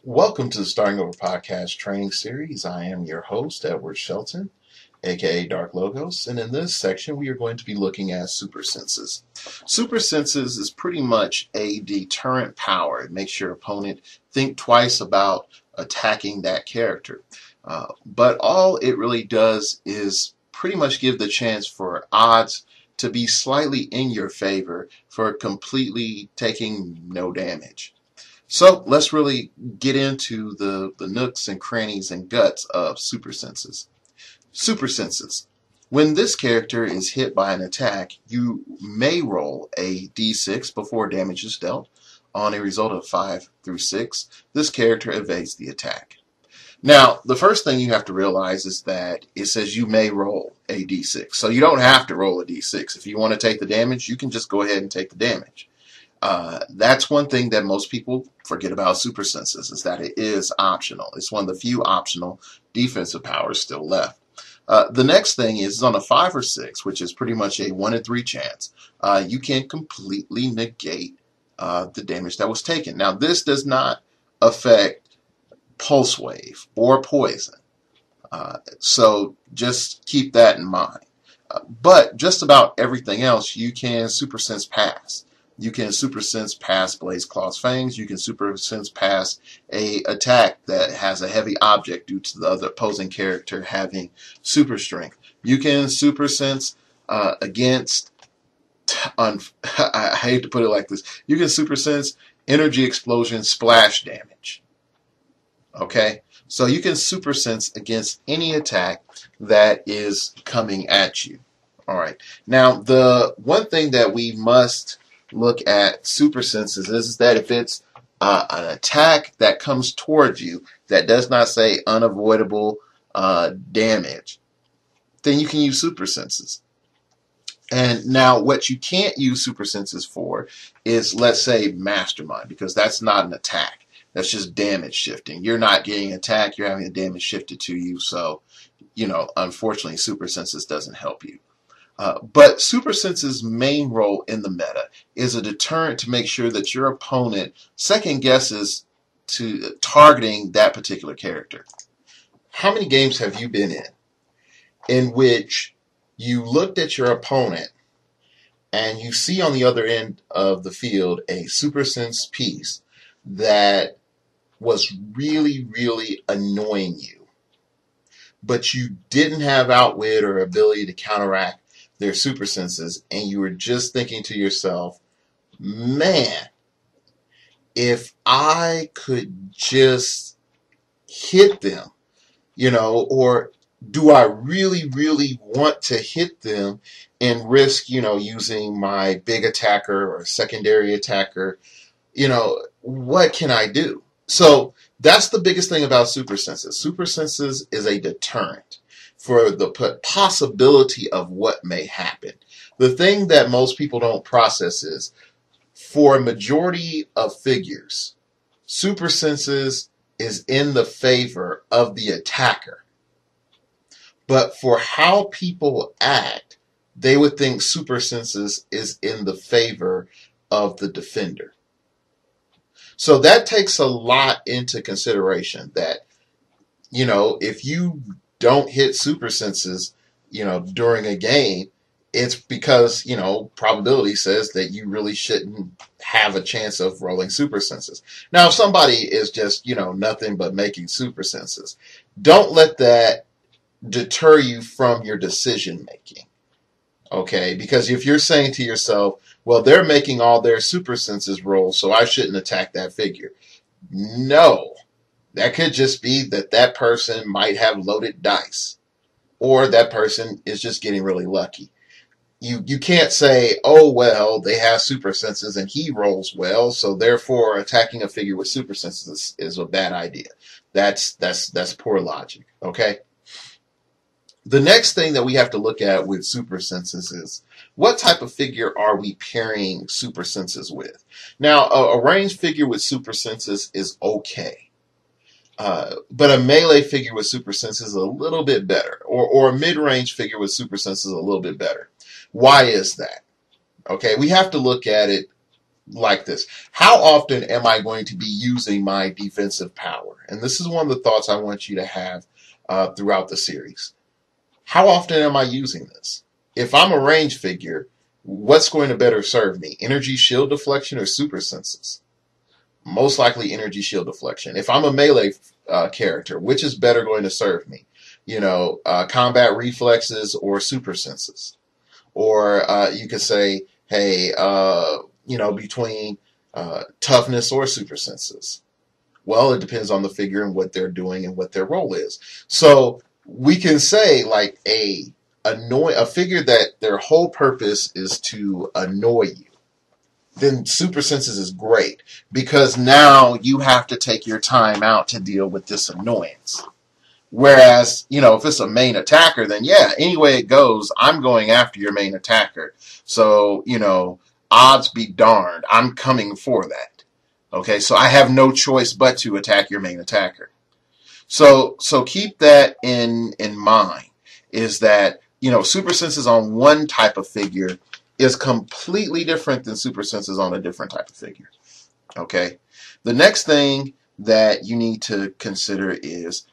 Welcome to the Starting Over Podcast training series. I am your host, Edward Shelton, aka Dark Logos, and in this section we are going to be looking at super senses. Super senses is pretty much a deterrent power. It makes your opponent think twice about attacking that character. But all it really does is pretty much give the chance for odds to be slightly in your favor for completely taking no damage. So let's really get into the nooks and crannies and guts of super senses. Super senses. When this character is hit by an attack, you may roll a d6 before damage is dealt. On a result of 5 through 6, this character evades the attack. Now, the first thing you have to realize is that it says you may roll a d6. So you don't have to roll a d6. If you want to take the damage, you can just go ahead and take the damage. That's one thing that most people forget about super senses, is that it is optional. It's one of the few optional defensive powers still left. The next thing is on a 5 or 6, which is pretty much a 1 in 3 chance, you can completely negate the damage that was taken. Now, this does not affect pulse wave or poison, so just keep that in mind. But just about everything else you can super sense past. You can super sense past Blaze Claw's Fangs. You can super sense past a attack that has a heavy object due to the other opposing character having super strength. You can super sense against, I hate to put it like this, you can super sense energy explosion splash damage. Okay? So you can super sense against any attack that is coming at you. Alright. Now, the one thing that we must look at super senses is that if it's an attack that comes towards you that does not say unavoidable damage, then you can use super senses. And now what you can't use super senses for is, let's say, Mastermind, because that's not an attack. That's just damage shifting. You're not getting attacked, you're having the damage shifted to you, so, unfortunately, super senses doesn't help you. But super senses' main role in the meta is a deterrent to make sure that your opponent second guesses to targeting that particular character. How many games have you been in which you looked at your opponent and you see on the other end of the field a super sense piece that was really, really annoying you, but you didn't have outwit or ability to counteract their super senses, and you were just thinking to yourself, man, if I could just hit them, or do I really, really want to hit them and risk, using my big attacker or secondary attacker? What can I do? So that's the biggest thing about super senses. Super senses is a deterrent for the possibility of what may happen. The thing that most people don't process is, for a majority of figures, super senses is in the favor of the attacker. But for how people act, they would think super senses is in the favor of the defender. So that takes a lot into consideration, that, if you don't hit super senses, during a game, it's because, probability says that you really shouldn't have a chance of rolling super senses. Now, if somebody is just, nothing but making super senses, don't let that deter you from your decision making. Okay? Because if you're saying to yourself, well, they're making all their super senses roll, so I shouldn't attack that figure. No. That could just be that person might have loaded dice, or that person is just getting really lucky. You can't say, oh, well, they have super senses and he rolls well, so therefore attacking a figure with super senses is a bad idea. That's poor logic, okay? The next thing that we have to look at with super senses is, what type of figure are we pairing super senses with? Now, a ranged figure with super senses is okay. But a melee figure with super senses is a little bit better, or a mid-range figure with super senses is a little bit better. Why is that? Okay, we have to look at it like this. How often am I going to be using my defensive power? And this is one of the thoughts I want you to have throughout the series. How often am I using this? If I'm a range figure, what's going to better serve me? Energy shield deflection or super senses? Most likely energy shield deflection. If I'm a melee character, which is better going to serve me? Combat reflexes or super senses? Or you could say, hey, between toughness or super senses. Well, it depends on the figure and what they're doing and what their role is. So we can say like a figure that their whole purpose is to annoy you. Then super senses is great because now you have to take your time out to deal with this annoyance. Whereas, if it's a main attacker, then yeah, any way it goes, I'm going after your main attacker. So, odds be darned, I'm coming for that. Okay, so I have no choice but to attack your main attacker. So keep that in mind, is that, super senses on one type of figure is completely different than super senses on a different type of figure. Okay, the next thing that you need to consider is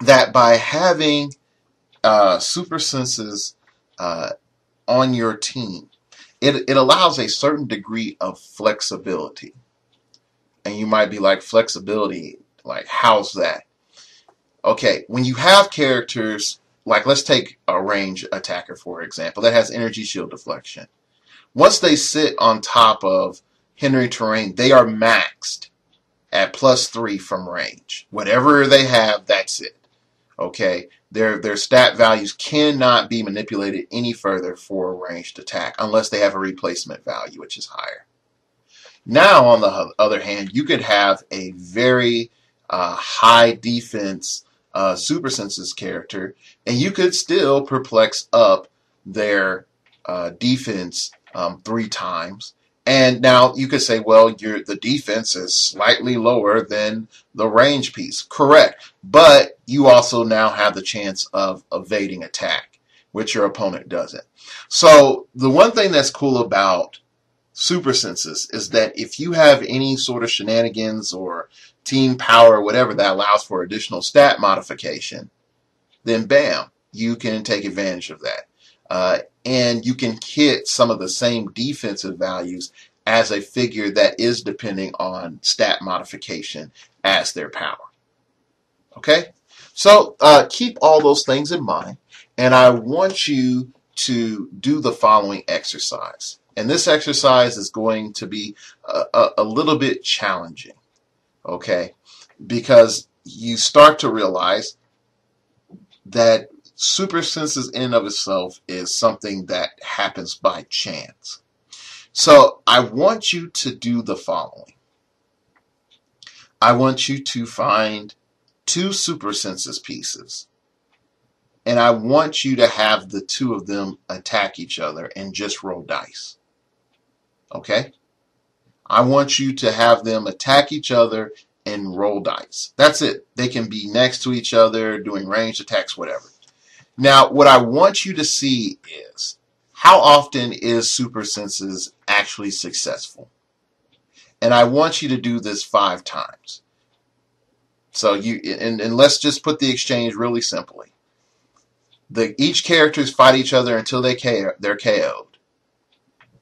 that by having super senses on your team, it allows a certain degree of flexibility. And you might be like, flexibility, like how's that? Okay, when you have characters, like let's take a range attacker for example, that has energy shield deflection. Once they sit on top of Henry terrain, they are maxed at +3 from range. Whatever they have, that's it. Okay, their stat values cannot be manipulated any further for a ranged attack unless they have a replacement value, which is higher. Now, on the other hand, you could have a very high defense super senses character, and you could still perplex up their defense 3 times. And now you could say, well, the defense is slightly lower than the range piece. Correct. But you also now have the chance of evading attack, which your opponent doesn't. So the one thing that's cool about super senses is that if you have any sort of shenanigans or team power or whatever that allows for additional stat modification, then bam, you can take advantage of that. And you can hit some of the same defensive values as a figure that is depending on stat modification as their power. Okay? So keep all those things in mind, and I want you to do the following exercise. And this exercise is going to be a little bit challenging, okay? Because you start to realize that super senses in and of itself is something that happens by chance. So I want you to do the following. I want you to find 2 super senses pieces, and I want you to have the 2 of them attack each other and just roll dice. Okay? I want you to have them attack each other and roll dice. That's it. They can be next to each other, doing ranged attacks, whatever. Now, what I want you to see is how often is super senses actually successful. And I want you to do this 5 times. So and let's just put the exchange really simply. Each characters fight each other until they're KO'd.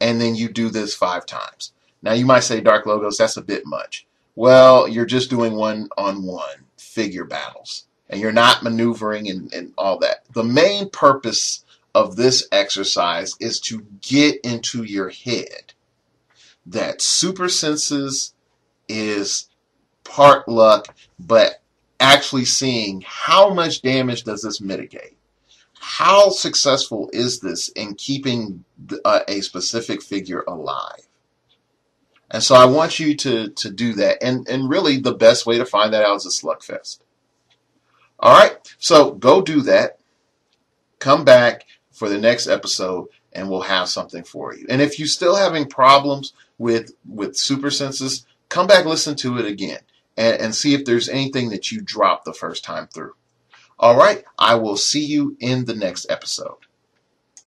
And then you do this 5 times. Now you might say, Dark Logos, that's a bit much. Well, you're just doing one-on-one figure battles. And you're not maneuvering and all that. The main purpose of this exercise is to get into your head that super senses is part luck, but actually seeing how much damage does this mitigate. How successful is this in keeping a specific figure alive? And so I want you to do that. And really the best way to find that out is a slugfest. All right, so go do that. Come back for the next episode and we'll have something for you. And if you're still having problems with super senses, come back, listen to it again, and see if there's anything that you dropped the first time through. All right, I will see you in the next episode.